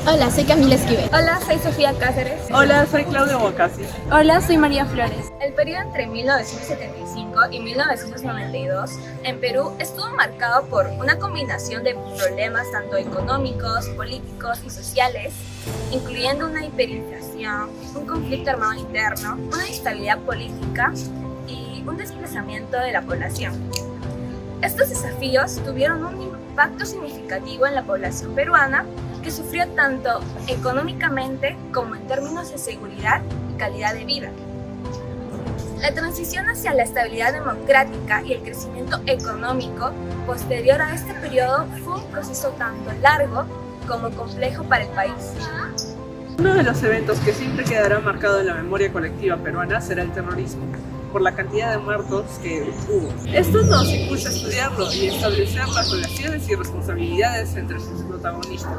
Hola, soy Camila Esquivel. Hola, soy Sofía Cáceres. Hola, soy Claudia Bocasi. Hola, soy María Flores. El periodo entre 1975 y 1992 en Perú estuvo marcado por una combinación de problemas tanto económicos, políticos y sociales, incluyendo una hiperinflación, un conflicto armado interno, una instabilidad política y un desplazamiento de la población. Estos desafíos tuvieron un impacto significativo en la población peruana, que sufrió tanto económicamente como en términos de seguridad y calidad de vida. La transición hacia la estabilidad democrática y el crecimiento económico posterior a este periodo fue un proceso tanto largo como complejo para el país. Uno de los eventos que siempre quedará marcado en la memoria colectiva peruana será el terrorismo, por la cantidad de muertos que hubo. Esto nos impulsa a estudiarlo y establecer las relaciones y responsabilidades entre sus protagonistas.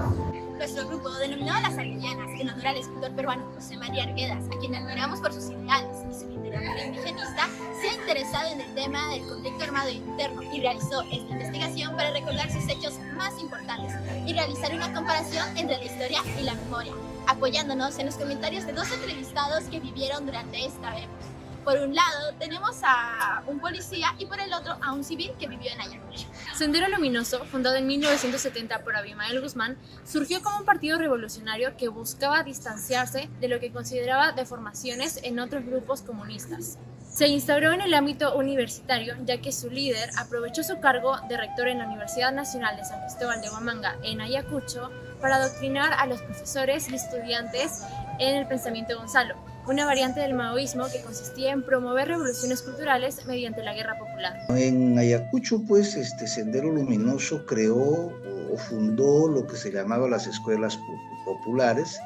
Nuestro grupo, denominado Las Arguillanas, en honor al escritor peruano José María Arguedas, a quien admiramos por sus ideales y su literatura indigenista, se ha interesado en el tema del conflicto armado interno y realizó esta investigación para recordar sus hechos más importantes y realizar una comparación entre la historia y la memoria, apoyándonos en los comentarios de dos entrevistados que vivieron durante esta época. Por un lado tenemos a un policía y por el otro a un civil que vivió en Ayacucho. Sendero Luminoso, fundado en 1970 por Abimael Guzmán, surgió como un partido revolucionario que buscaba distanciarse de lo que consideraba deformaciones en otros grupos comunistas. Se instauró en el ámbito universitario, ya que su líder aprovechó su cargo de rector en la Universidad Nacional de San Cristóbal de Huamanga, en Ayacucho, para adoctrinar a los profesores y estudiantes en el pensamiento Gonzalo, una variante del maoísmo que consistía en promover revoluciones culturales mediante la guerra popular. En Ayacucho, pues, Sendero Luminoso creó o fundó lo que se llamaba las escuelas populares,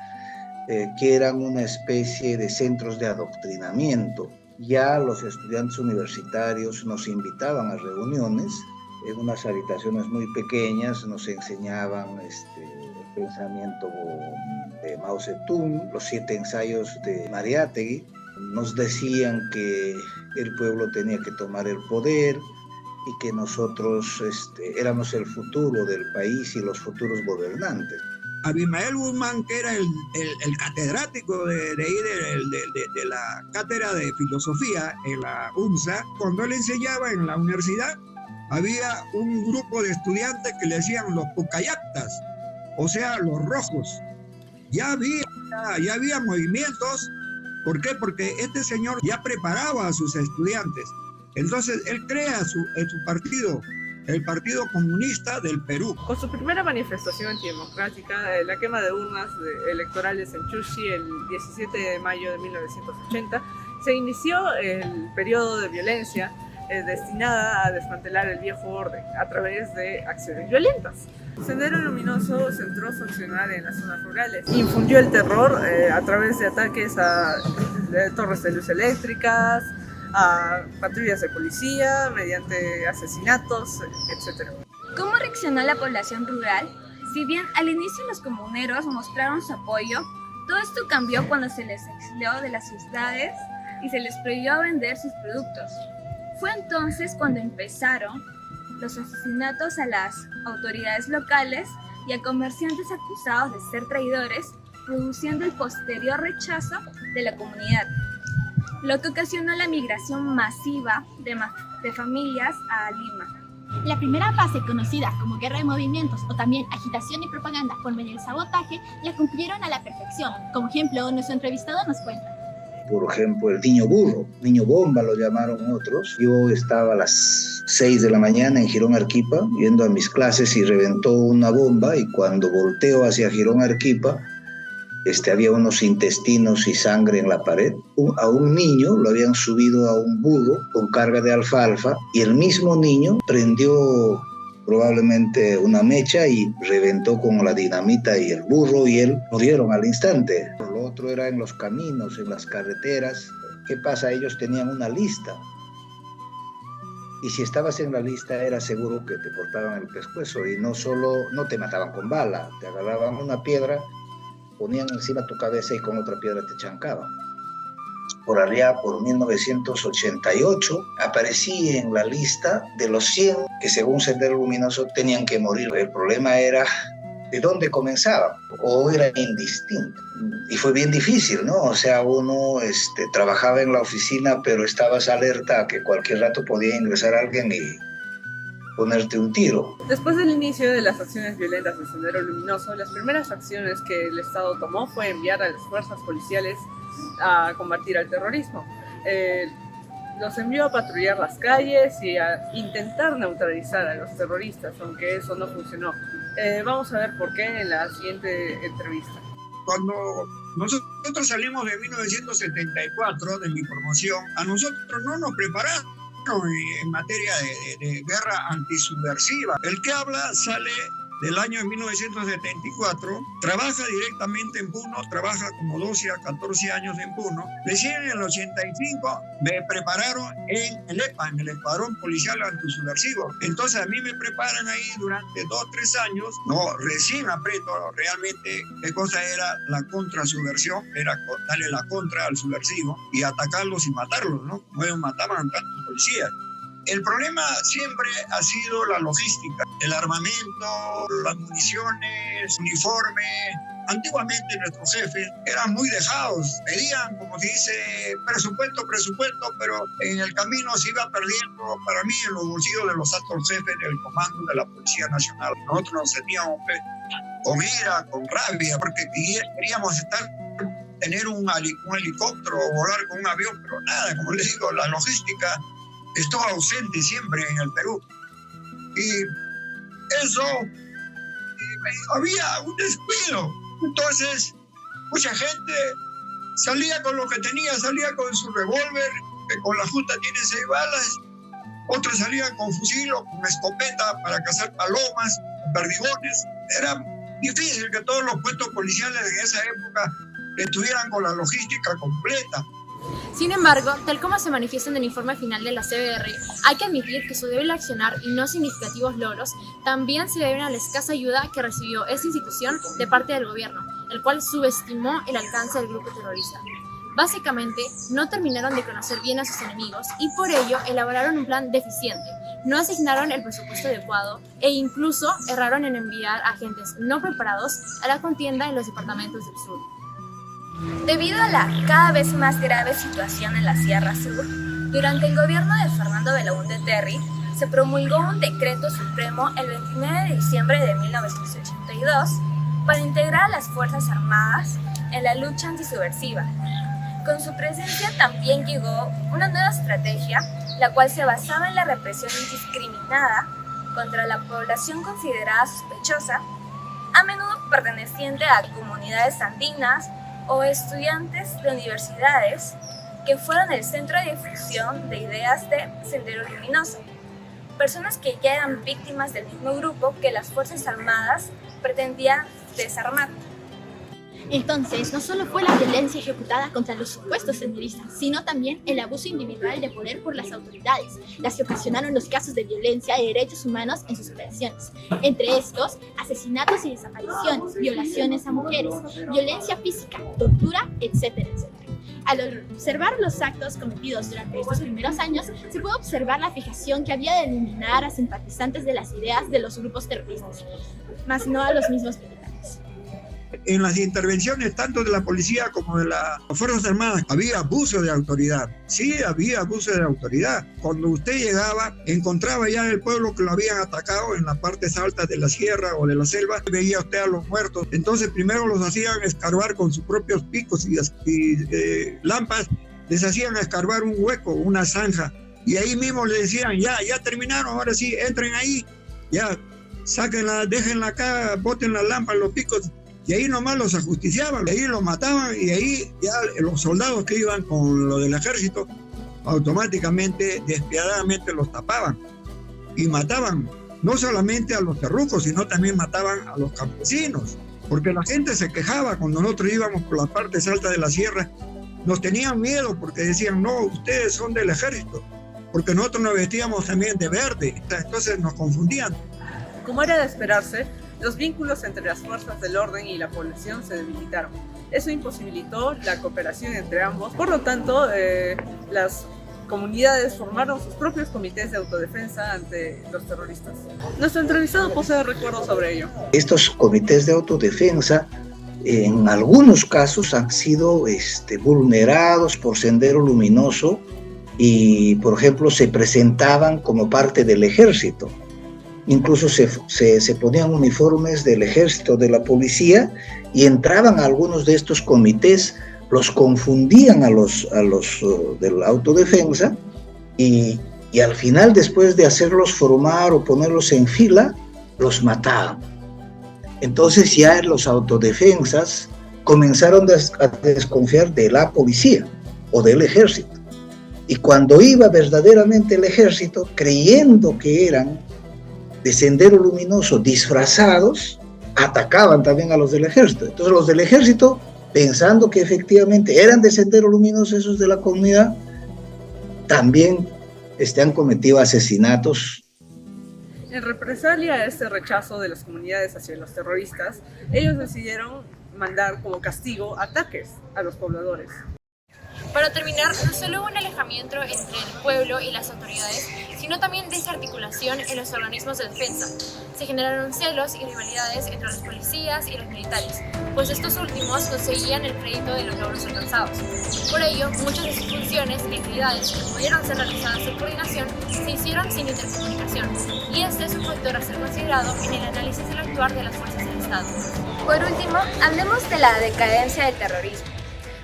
que eran una especie de centros de adoctrinamiento. Ya los estudiantes universitarios nos invitaban a reuniones en unas habitaciones muy pequeñas, nos enseñaban el pensamiento de Mao Zedong, los 7 ensayos de Mariátegui. Nos decían que el pueblo tenía que tomar el poder y que nosotros éramos el futuro del país y los futuros gobernantes. Abimael Guzmán, que era el catedrático de la cátedra de filosofía en la UNSA, cuando él enseñaba en la universidad, había un grupo de estudiantes que le decían los pucayactas, o sea, los rojos. Ya había movimientos. ¿Por qué? Porque este señor ya preparaba a sus estudiantes. Entonces, él crea su partido, el Partido Comunista del Perú. Con su primera manifestación antidemocrática, la quema de urnas electorales en Chushi el 17 de mayo de 1980, se inició el periodo de violencia destinada a desmantelar el viejo orden a través de acciones violentas. Sendero Luminoso centró su accionar en las zonas rurales, infundió el terror a través de ataques a torres de luz eléctricas, a patrullas de policía, mediante asesinatos, etc. ¿Cómo reaccionó la población rural? Si bien al inicio los comuneros mostraron su apoyo, todo esto cambió cuando se les exilió de las ciudades y se les prohibió vender sus productos. Fue entonces cuando empezaron los asesinatos a las autoridades locales y a comerciantes acusados de ser traidores, produciendo el posterior rechazo de la comunidad, lo que ocasionó la migración masiva de familias a Lima. La primera fase, conocida como guerra de movimientos o también agitación y propaganda por medio del sabotaje, la cumplieron a la perfección. Como ejemplo, nuestro entrevistado nos cuenta. Por ejemplo, el niño burro, niño bomba lo llamaron otros. Yo estaba a las 6 de la mañana en Girón Arequipa, yendo a mis clases y reventó una bomba, y cuando volteo hacia Girón Arequipa, había unos intestinos y sangre en la pared. A un niño lo habían subido a un burro con carga de alfalfa y el mismo niño prendió probablemente una mecha y reventó con la dinamita, y el burro y él murieron al instante. Lo otro era en los caminos, en las carreteras. ¿Qué pasa? Ellos tenían una lista. Y si estabas en la lista era seguro que te cortaban el pescuezo, y no te mataban con bala, te agarraban una piedra, ponían encima tu cabeza y con otra piedra te chancaban. Por allá, por 1988, aparecí en la lista de los 100 que según Sendero Luminoso tenían que morir. El problema era de dónde comenzaban, o era indistinto. Y fue bien difícil, ¿no? O sea, uno trabajaba en la oficina, pero estabas alerta a que cualquier rato podía ingresar alguien y ponerte un tiro. Después del inicio de las acciones violentas del Sendero Luminoso, las primeras acciones que el Estado tomó fue enviar a las fuerzas policiales a combatir al terrorismo. Los envió a patrullar las calles y a intentar neutralizar a los terroristas, aunque eso no funcionó. Vamos a ver por qué en la siguiente entrevista. Cuando nosotros salimos de 1974, de mi promoción, a nosotros no nos prepararon en materia de guerra antisubversiva. El que habla sale del año 1974, trabaja directamente en Puno, trabaja como 12 a 14 años en Puno. Recién en el 85 me prepararon en el EPA, en el Escuadrón Policial Antisubversivo. Entonces a mí me preparan ahí durante 2 o 3 años. No, recién aprieto realmente qué cosa era la contrasubversión, era darle la contra al subversivo y atacarlos y matarlos, ¿no? Como ellos mataban tantos policías. El problema siempre ha sido la logística, el armamento, las municiones, uniforme. Antiguamente nuestros jefes eran muy dejados, pedían, como se dice, presupuesto, pero en el camino se iba perdiendo, para mí, en los bolsillos de los altos jefes del comando de la Policía Nacional. Nosotros nos sentíamos con ira, con rabia, porque queríamos tener un helicóptero o volar con un avión, pero nada, como les digo, la logística estuvo ausente siempre en el Perú. Y eso, había un descuido. Entonces, mucha gente salía con lo que tenía, salía con su revólver, que con la justa tiene 6 balas. Otros salían con fusil o con escopeta para cazar palomas, perdigones. Era difícil que todos los puestos policiales en esa época estuvieran con la logística completa. Sin embargo, tal como se manifiesta en el informe final de la CBR, hay que admitir que su débil accionar y no significativos logros también se deben a la escasa ayuda que recibió esta institución de parte del gobierno, el cual subestimó el alcance del grupo terrorista. Básicamente, no terminaron de conocer bien a sus enemigos y por ello elaboraron un plan deficiente, no asignaron el presupuesto adecuado e incluso erraron en enviar agentes no preparados a la contienda en los departamentos del sur. Debido a la cada vez más grave situación en la Sierra Sur, durante el gobierno de Fernando Belaúnde Terry, se promulgó un decreto supremo el 29 de diciembre de 1982 para integrar a las Fuerzas Armadas en la lucha antisubversiva. Con su presencia también llegó una nueva estrategia, la cual se basaba en la represión indiscriminada contra la población considerada sospechosa, a menudo perteneciente a comunidades andinas o estudiantes de universidades que fueron el centro de difusión de ideas de Sendero Luminoso, personas que ya eran víctimas del mismo grupo que las Fuerzas Armadas pretendían desarmar. Entonces, no solo fue la violencia ejecutada contra los supuestos senderistas, sino también el abuso individual de poder por las autoridades, las que ocasionaron los casos de violencia y derechos humanos en sus operaciones. Entre estos, asesinatos y desapariciones, violaciones a mujeres, violencia física, tortura, etcétera, etcétera. Al observar los actos cometidos durante estos primeros años, se puede observar la fijación que había de eliminar a simpatizantes de las ideas de los grupos terroristas, mas no a los mismos militares. En las intervenciones tanto de la policía como de las Fuerzas Armadas había abuso de autoridad. Sí, había abuso de autoridad. Cuando usted llegaba, encontraba ya el pueblo que lo habían atacado en las partes altas de la sierra o de la selva. Veía usted a los muertos. Entonces primero los hacían escarbar con sus propios picos y lampas. Les hacían escarbar un hueco, una zanja. Y ahí mismo le decían, ya terminaron, ahora sí, entren ahí. Ya, sáquenla, déjenla acá, boten las lámparas, los picos. Y ahí nomás los ajusticiaban, y ahí los mataban, y ahí ya los soldados que iban con lo del ejército automáticamente, despiadadamente los tapaban y mataban no solamente a los terrucos, sino también mataban a los campesinos, porque la gente se quejaba cuando nosotros íbamos por las partes altas de la sierra, nos tenían miedo porque decían, no, ustedes son del ejército, porque nosotros nos vestíamos también de verde, entonces nos confundían. Como era de esperarse, los vínculos entre las fuerzas del orden y la población se debilitaron. Eso imposibilitó la cooperación entre ambos. Por lo tanto, las comunidades formaron sus propios comités de autodefensa ante los terroristas. Nuestro entrevistado posee recuerdos sobre ello. Estos comités de autodefensa en algunos casos han sido vulnerados por Sendero Luminoso y, por ejemplo, se presentaban como parte del ejército. Incluso se ponían uniformes del ejército, de la policía, y entraban a algunos de estos comités, los confundían a los de la autodefensa y al final, después de hacerlos formar o ponerlos en fila, los mataban. Entonces ya los autodefensas comenzaron a desconfiar de la policía o del ejército. Y cuando iba verdaderamente el ejército, creyendo que eran de Sendero Luminoso disfrazados, atacaban también a los del ejército. Entonces los del ejército, pensando que efectivamente eran de Sendero Luminoso esos de la comunidad, también han cometido asesinatos. En represalia a este rechazo de las comunidades hacia los terroristas, ellos decidieron mandar como castigo ataques a los pobladores. Para terminar, no solo hubo un alejamiento entre el pueblo y las autoridades, sino también desarticulación en los organismos de defensa. Se generaron celos y rivalidades entre los policías y los militares, pues estos últimos conseguían el crédito de los logros alcanzados. Por ello, muchas de sus funciones y actividades que pudieron ser realizadas en coordinación se hicieron sin intercomunicación, y este es un factor a ser considerado en el análisis del actuar de las fuerzas del Estado. Por último, hablemos de la decadencia del terrorismo.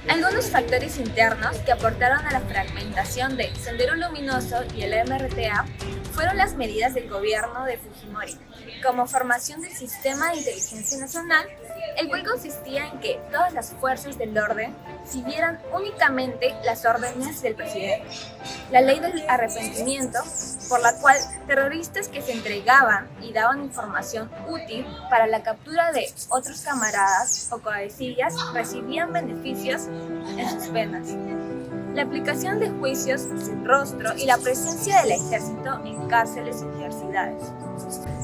Algunos factores internos que aportaron a la fragmentación de Sendero Luminoso y el MRTA fueron las medidas del gobierno de Fujimori, como formación del Sistema de Inteligencia Nacional, el cual consistía en que todas las fuerzas del orden siguieran únicamente las órdenes del presidente. La ley del arrepentimiento, por la cual terroristas que se entregaban y daban información útil para la captura de otros camaradas o cabecillas recibían beneficios en sus penas. La aplicación de juicios sin rostro y la presencia del ejército en cárceles y universidades.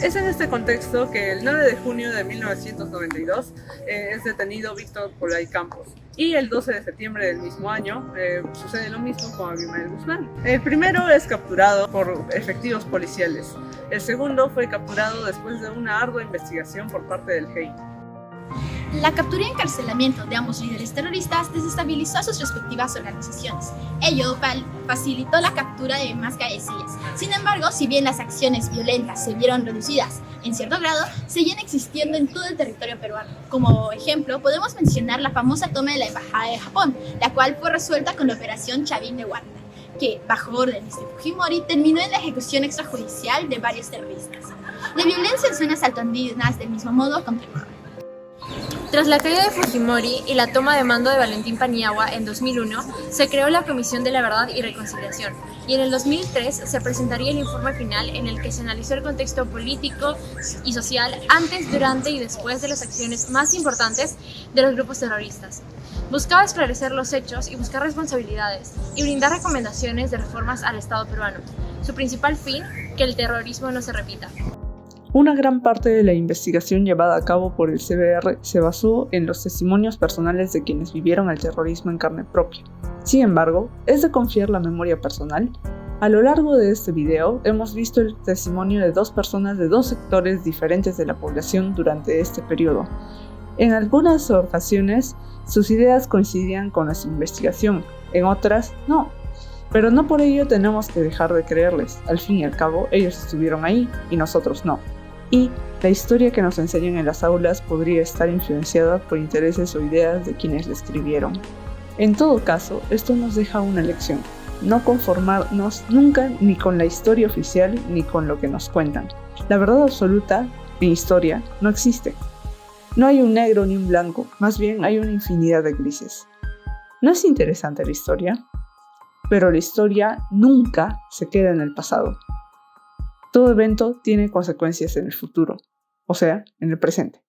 Es en este contexto que el 9 de junio de 1992 es detenido Víctor Polay Campos, y el 12 de septiembre del mismo año sucede lo mismo con Abimael Guzmán. El primero es capturado por efectivos policiales, el segundo fue capturado después de una ardua investigación por parte del GEI. La captura y encarcelamiento de ambos líderes terroristas desestabilizó a sus respectivas organizaciones. Ello facilitó la captura de más cabecillas. Sin embargo, si bien las acciones violentas se vieron reducidas en cierto grado, seguían existiendo en todo el territorio peruano. Como ejemplo, podemos mencionar la famosa toma de la Embajada de Japón, la cual fue resuelta con la Operación Chavín de Huanta, que, bajo órdenes de Fujimori, terminó en la ejecución extrajudicial de varios terroristas. La violencia en zonas altoandinas del mismo modo continuó. Tras la caída de Fujimori y la toma de mando de Valentín Paniagua en 2001, se creó la Comisión de la Verdad y Reconciliación, y en el 2003 se presentaría el informe final en el que se analizó el contexto político y social antes, durante y después de las acciones más importantes de los grupos terroristas. Buscaba esclarecer los hechos y buscar responsabilidades, y brindar recomendaciones de reformas al Estado peruano. Su principal fin, que el terrorismo no se repita. Una gran parte de la investigación llevada a cabo por el CBR se basó en los testimonios personales de quienes vivieron el terrorismo en carne propia. Sin embargo, es de confiar la memoria personal. A lo largo de este video hemos visto el testimonio de dos personas de dos sectores diferentes de la población durante este periodo. En algunas ocasiones, sus ideas coincidían con nuestra investigación, en otras no. Pero no por ello tenemos que dejar de creerles. Al fin y al cabo, ellos estuvieron ahí y nosotros no. Y la historia que nos enseñan en las aulas podría estar influenciada por intereses o ideas de quienes la escribieron. En todo caso, esto nos deja una lección: no conformarnos nunca ni con la historia oficial ni con lo que nos cuentan. La verdad absoluta en historia no existe. No hay un negro ni un blanco, más bien hay una infinidad de grises. ¿No es interesante la historia? Pero la historia nunca se queda en el pasado. Todo evento tiene consecuencias en el futuro, o sea, en el presente.